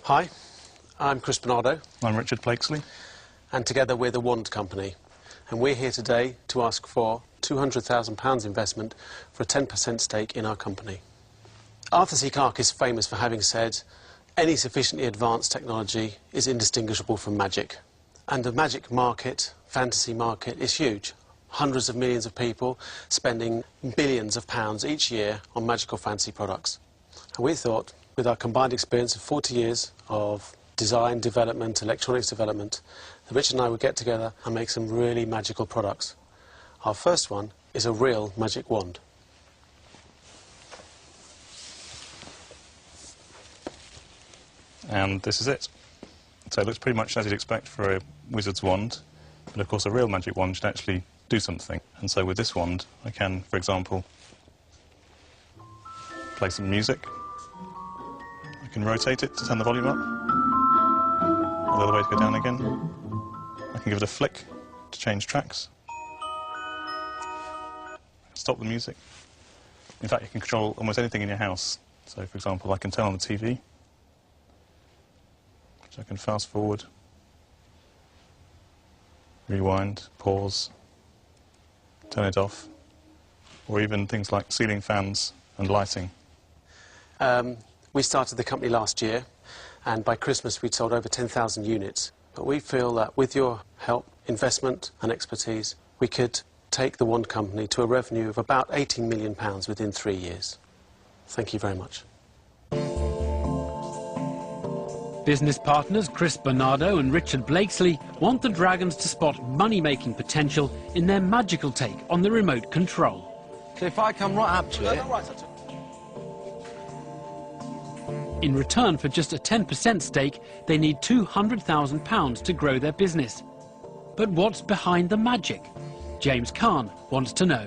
Hi, I'm Chris Bernardo. I'm Richard Blakesley. And together we're the Wand Company. And we're here today to ask for £200,000 investment for a 10% stake in our company. Arthur C. Clarke is famous for having said, any sufficiently advanced technology is indistinguishable from magic. And the magic market, fantasy market, is huge. Hundreds of millions of people spending billions of pounds each year on magical fantasy products. And we thought, with our combined experience of 40 years of design, development, electronics development, that Richard and I would get together and make some really magical products. Our first one is a real magic wand. And this is it. So it looks pretty much as you'd expect for a wizard's wand, but of course a real magic wand should actually do something. And so with this wand, I can, for example, play some music. I can rotate it to turn the volume up, the other way to go down again. I can give it a flick to change tracks. Stop the music. In fact, you can control almost anything in your house. So, for example, I can turn on the TV. So I can fast forward, rewind, pause, turn it off, or even things like ceiling fans and lighting. We started the company last year, and by Christmas we'd sold over 10,000 units. But we feel that with your help, investment and expertise, we could take the Wand Company to a revenue of about £18 million within 3 years. Thank you very much. Business partners Chris Bernardo and Richard Blakesley want the Dragons to spot money-making potential in their magical take on the remote control. So if I come right up to it... In return for just a 10% stake, they need £200,000 to grow their business. But what's behind the magic? James Kahn wants to know.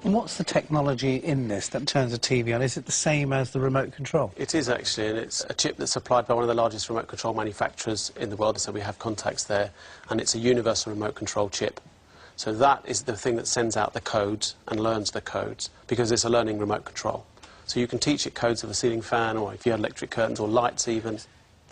And what's the technology in this that turns a TV on? Is it the same as the remote control? It is actually, and it's a chip that's supplied by one of the largest remote control manufacturers in the world, so we have contacts there, and it's a universal remote control chip. So that is the thing that sends out the codes and learns the codes, because it's a learning remote control. So you can teach it codes of a ceiling fan, or if you had electric curtains or lights even.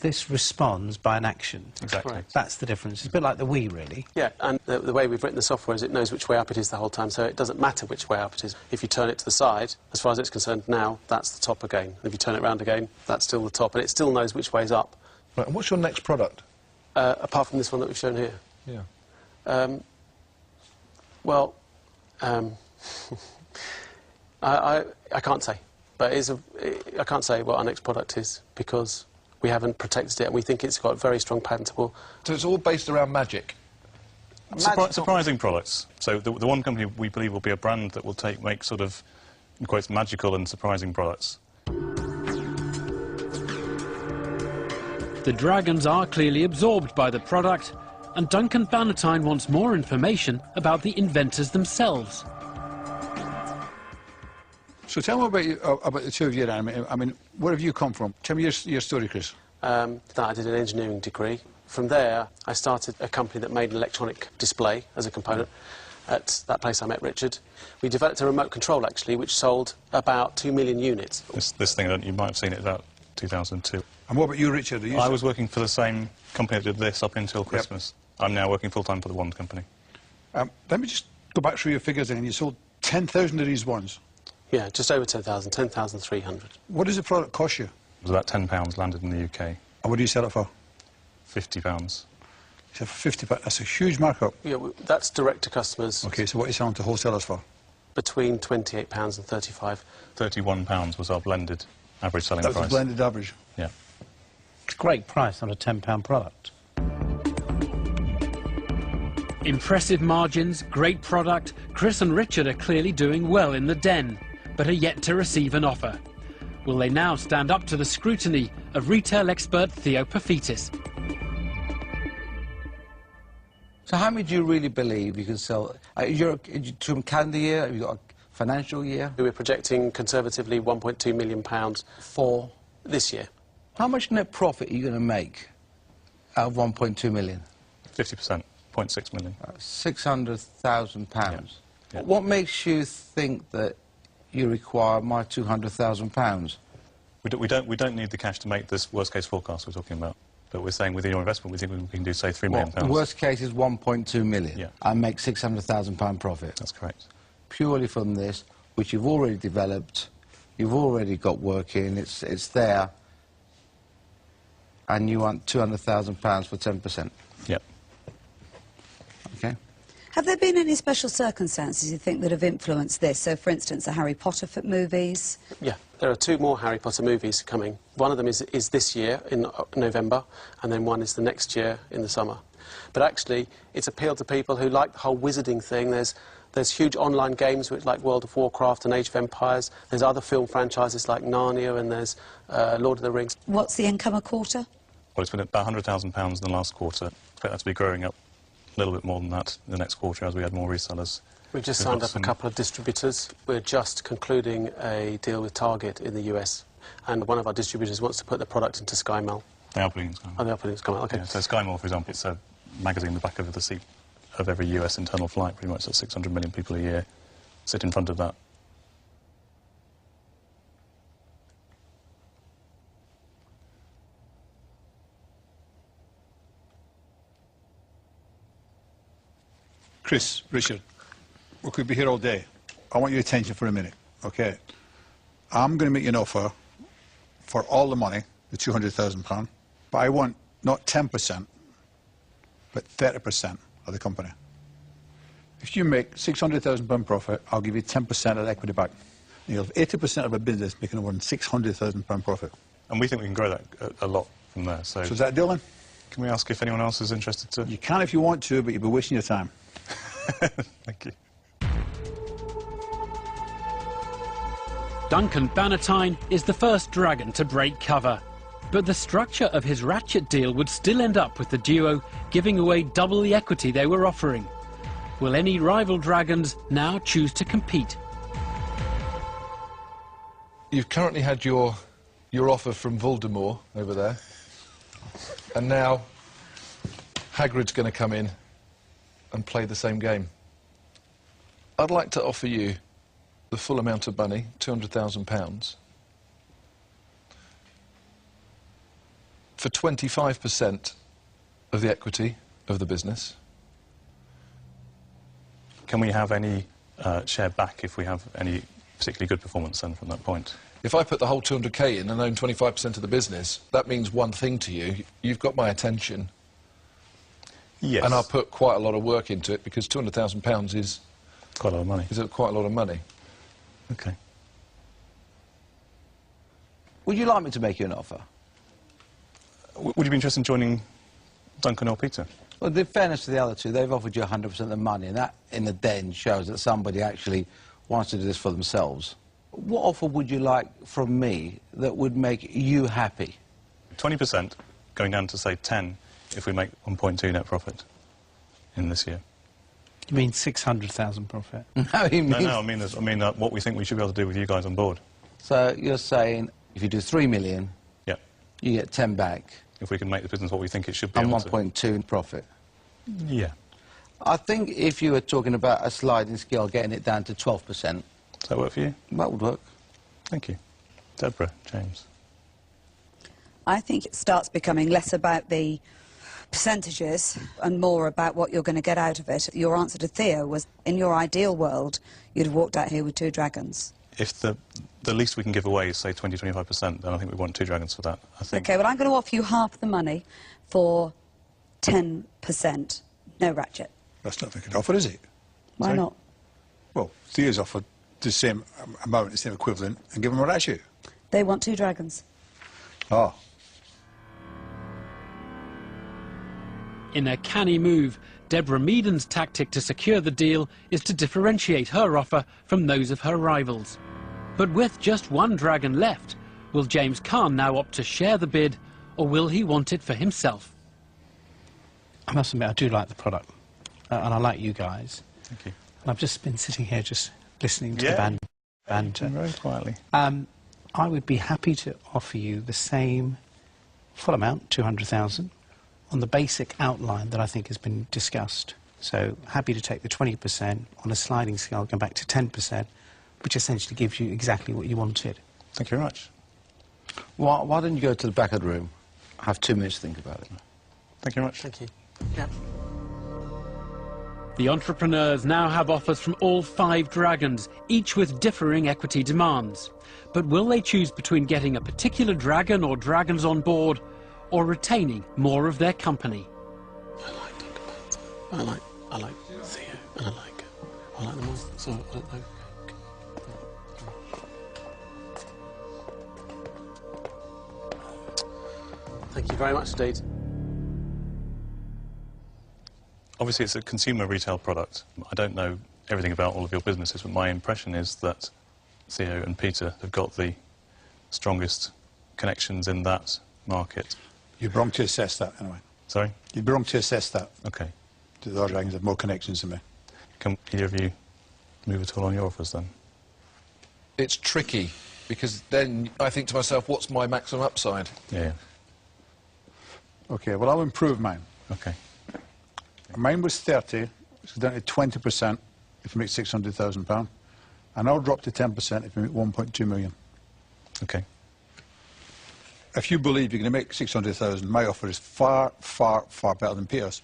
This responds by an action. Exactly. Correct. That's the difference. It's a bit like the Wii, really. Yeah, and the way we've written the software is it knows which way up it is the whole time, so it doesn't matter which way up it is. If you turn it to the side, as far as it's concerned now, that's the top again. If you turn it round again, that's still the top, and it still knows which way's up. Right, and what's your next product? Apart from this one that we've shown here. Yeah. I can't say. But I can't say what our next product is, because we haven't protected it, and we think it's got very strong patentable... So it's all based around magic? Surprising products. So the Wand Company, we believe, will be a brand that will make sort of, in quotes, magical and surprising products. The Dragons are clearly absorbed by the product, and Duncan Bannatyne wants more information about the inventors themselves. So tell me about the two of you, then. I mean, where have you come from? Tell me your story, Chris. I did an engineering degree. From there, I started a company that made an electronic display as a component. At that place I met Richard. We developed a remote control, actually, which sold about 2 million units. This thing, you might have seen it about 2002. And what about you, Richard? I was working for the same company that did this up until Christmas. Yep. I'm now working full-time for the Wand Company. Let me just go back through your figures then. You sold 10,000 of these wands. Yeah, just over 10,000, 10,300. What does the product cost you? It was about £10 landed in the UK. And what do you sell it for? £50. So for £50, that's a huge markup. Yeah, that's direct to customers. OK, so what are you selling to wholesalers for? Between £28 and £35. £31 was our blended average selling price. That's the blended average? Yeah. It's a great price on a £10 product. Impressive margins, great product. Chris and Richard are clearly doing well in the den, but are yet to receive an offer. Will they now stand up to the scrutiny of retail expert Theo Paphitis? So how many do you really believe you can sell? To a calendar year, have you got a financial year? We're projecting conservatively £1.2 million For? This year. How much net profit are you going to make out of 1.2 million? 50%, 0.6 million. £600,000. Yeah. What makes you think that you require my £200,000? We don't need the cash to make this worst-case forecast we're talking about. But we're saying within your investment, we think we can do, say, £3 million. The worst case is 1.2 million. Yeah. And make £600,000 profit. That's correct. Purely from this, which you've already developed, you've already got working, it's there, and you want £200,000 for 10%. Yep. Okay? Have there been any special circumstances you think that have influenced this? So, for instance, the Harry Potter movies? Yeah, there are 2 more Harry Potter movies coming. One of them is this year in November, and then one is the next year in the summer. But actually, it's appealed to people who like the whole wizarding thing. There's huge online games like World of Warcraft and Age of Empires. There's other film franchises like Narnia, and there's Lord of the Rings. What's the income a quarter? Well, it's been about £100,000 in the last quarter. Expect that to be growing up a little bit more than that in the next quarter as we add more resellers. We've just We've signed got up a couple of distributors. We're just concluding a deal with Target in the US, and one of our distributors wants to put the product into Sky Mail. They are putting in Sky Mail. Oh, they are putting it in Sky Mail, OK. Yeah, so Sky Mail, for example, it's a magazine in the back of the seat of every US internal flight, pretty much. So 600 million people a year sit in front of that. Chris, Richard, we could be here all day. I want your attention for a minute, OK? I'm going to make you an offer for all the money, the £200,000, but I want not 10%, but 30% of the company. If you make £600,000 profit, I'll give you 10% of the equity back. And you'll have 80% of a business making over £600,000 profit. And we think we can grow that a lot from there. So is that a deal then? can we ask if anyone else is interested to? You can if you want to, but you'll be wasting your time. Thank you. Duncan Bannatyne is the first dragon to break cover. But the structure of his Ratchet deal would still end up with the duo giving away double the equity they were offering. Will any rival dragons now choose to compete? You've currently had your offer from Voldemort over there, and now Hagrid's going to come in and play the same game. I'd like to offer you the full amount of money, £200,000, for 25% of the equity of the business. Can we have any share back if we have any particularly good performance then from that point? If I put the whole 200k in and own 25% of the business, that means one thing to you. You've got my attention. Yes. And I'll put quite a lot of work into it because £200,000 is quite a lot of money. Quite a lot of money. Okay. Would you like me to make you an offer? Would you be interested in joining Duncan or Peter? Well, in fairness to the other two, they've offered you 100% of the money, and that, in the den, shows that somebody actually wants to do this for themselves. What offer would you like from me that would make you happy? 20%, going down to, say, 10 if we make 1.2 net profit in this year. You mean 600,000 profit? No, he means... No, I mean what we think we should be able to do with you guys on board. So you're saying if you do 3 million, Yeah. you get 10 back. If we can make the business what we think it should be And able to. 1.2 in profit. Yeah. I think if you were talking about a sliding scale, getting it down to 12%, Does that work for you? that would work. Thank you. Deborah, James. I think it starts becoming less about the percentages and more about what you're going to get out of it. Your answer to Theo was, in your ideal world, you'd have walked out here with 2 dragons. If the least we can give away is, say, 20-25%, then I think we want 2 dragons for that. I think. OK, well, I'm going to offer you half the money for 10%. No Ratchet. That's not a good offer, is it? Why Sorry? not? Well, Theo's offered the same amount, the same equivalent, and give him a Ratchet. They want 2 dragons. Oh. In a canny move, Deborah Meaden's tactic to secure the deal is to differentiate her offer from those of her rivals. But with just 1 dragon left, will James Caan now opt to share the bid, or will he want it for himself? I must admit, I do like the product, and I like you guys. Thank you. And I've just been sitting here just listening to the banter. Very quietly. I would be happy to offer you the same full amount, 200,000, on the basic outline that I think has been discussed. So happy to take the 20% on a sliding scale, going back to 10%, which essentially gives you exactly what you wanted. Thank you very much. Why don't you go to the back of the room, have 2 minutes to think about it. Thank you very much. Thank you. Yeah. The entrepreneurs now have offers from all 5 dragons, each with differing equity demands. But will they choose between getting a particular dragon or dragons on board, or retaining more of their company? I like Duncan. I like Theo, and I like them all. So I don't know. Thank you very much indeed. Obviously, it's a consumer retail product. I don't know everything about all of your businesses, but my impression is that Theo and Peter have got the strongest connections in that market. You'd be wrong to assess that, anyway. Sorry? You'd be wrong to assess that. OK. The other dragons have more connections than me. Can either of you move at all on your offers, then? It's tricky, because then I think to myself, what's my maximum upside? Yeah. OK, well, I'll improve mine. OK. Mine was 30, it's down to 20% if you make £600,000, and I'll drop to 10% if you make 1.2 million. OK. If you believe you're going to make 600,000, my offer is far, far, far better than Peter's.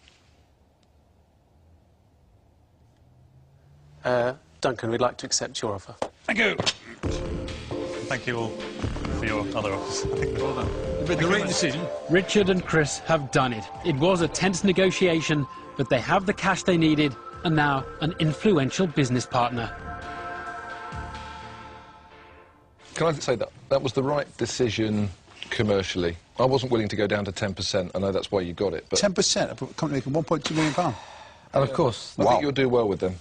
Duncan, we'd like to accept your offer. Thank you. Thank you all for your other offers. Well done. The right decision. Richard and Chris have done it. It was a tense negotiation, but they have the cash they needed and now an influential business partner. Can I say that that was the right decision commercially? I wasn't willing to go down to 10%. I know that's why you got it, but 10%, a company making £1.2 million. and of course, I Wow. think you'll do well with them.